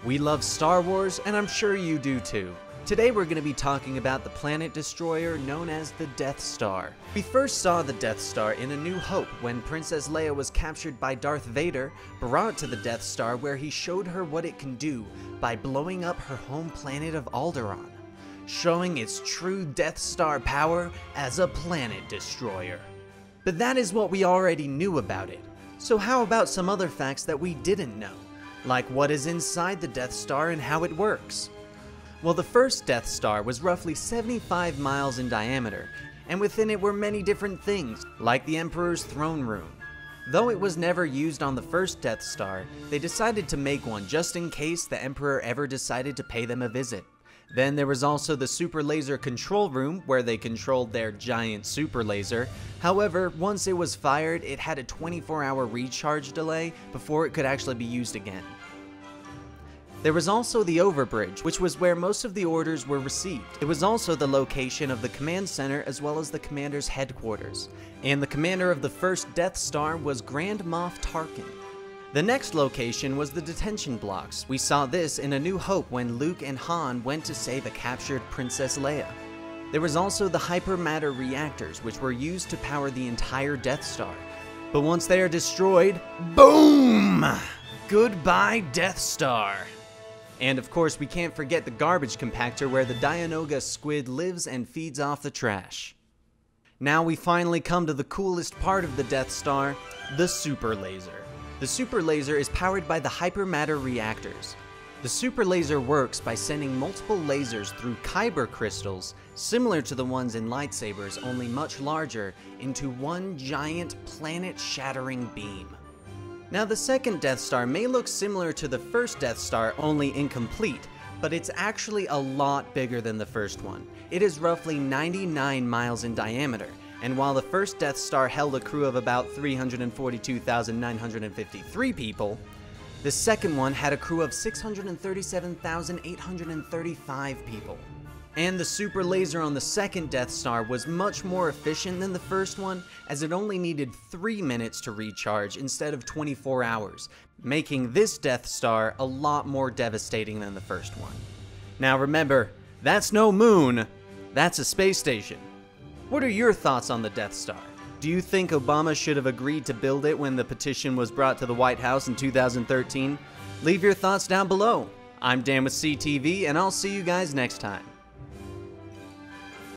We love Star Wars, and I'm sure you do too. Today we're going to be talking about the planet destroyer known as the Death Star. We first saw the Death Star in A New Hope when Princess Leia was captured by Darth Vader, brought to the Death Star where he showed her what it can do by blowing up her home planet of Alderaan, showing its true Death Star power as a planet destroyer. But that is what we already knew about it. So how about some other facts that we didn't know? Like what is inside the Death Star and how it works? Well, the first Death Star was roughly 75 miles in diameter, and within it were many different things, like the Emperor's throne room. Though it was never used on the first Death Star, they decided to make one just in case the Emperor ever decided to pay them a visit. Then there was also the super laser control room, where they controlled their giant super laser. However, once it was fired, it had a 24-hour recharge delay before it could actually be used again. There was also the overbridge, which was where most of the orders were received. It was also the location of the command center as well as the commander's headquarters. And the commander of the first Death Star was Grand Moff Tarkin. The next location was the detention blocks. We saw this in A New Hope when Luke and Han went to save a captured Princess Leia. There was also the hypermatter reactors, which were used to power the entire Death Star. But once they are destroyed, boom! Goodbye, Death Star! And of course, we can't forget the garbage compactor where the Dianoga squid lives and feeds off the trash. Now we finally come to the coolest part of the Death Star, the super laser. The super laser is powered by the hypermatter reactors. The super laser works by sending multiple lasers through kyber crystals, similar to the ones in lightsabers, only much larger, into one giant planet-shattering beam. Now, the second Death Star may look similar to the first Death Star, only incomplete, but it's actually a lot bigger than the first one. It is roughly 99 miles in diameter, and while the first Death Star held a crew of about 342,953 people, the second one had a crew of 637,835 people. And the super laser on the second Death Star was much more efficient than the first one, as it only needed 3 minutes to recharge instead of 24 hours, making this Death Star a lot more devastating than the first one. Now remember, that's no moon, that's a space station. What are your thoughts on the Death Star? Do you think Obama should have agreed to build it when the petition was brought to the White House in 2013? Leave your thoughts down below. I'm Dan with CTV, and I'll see you guys next time.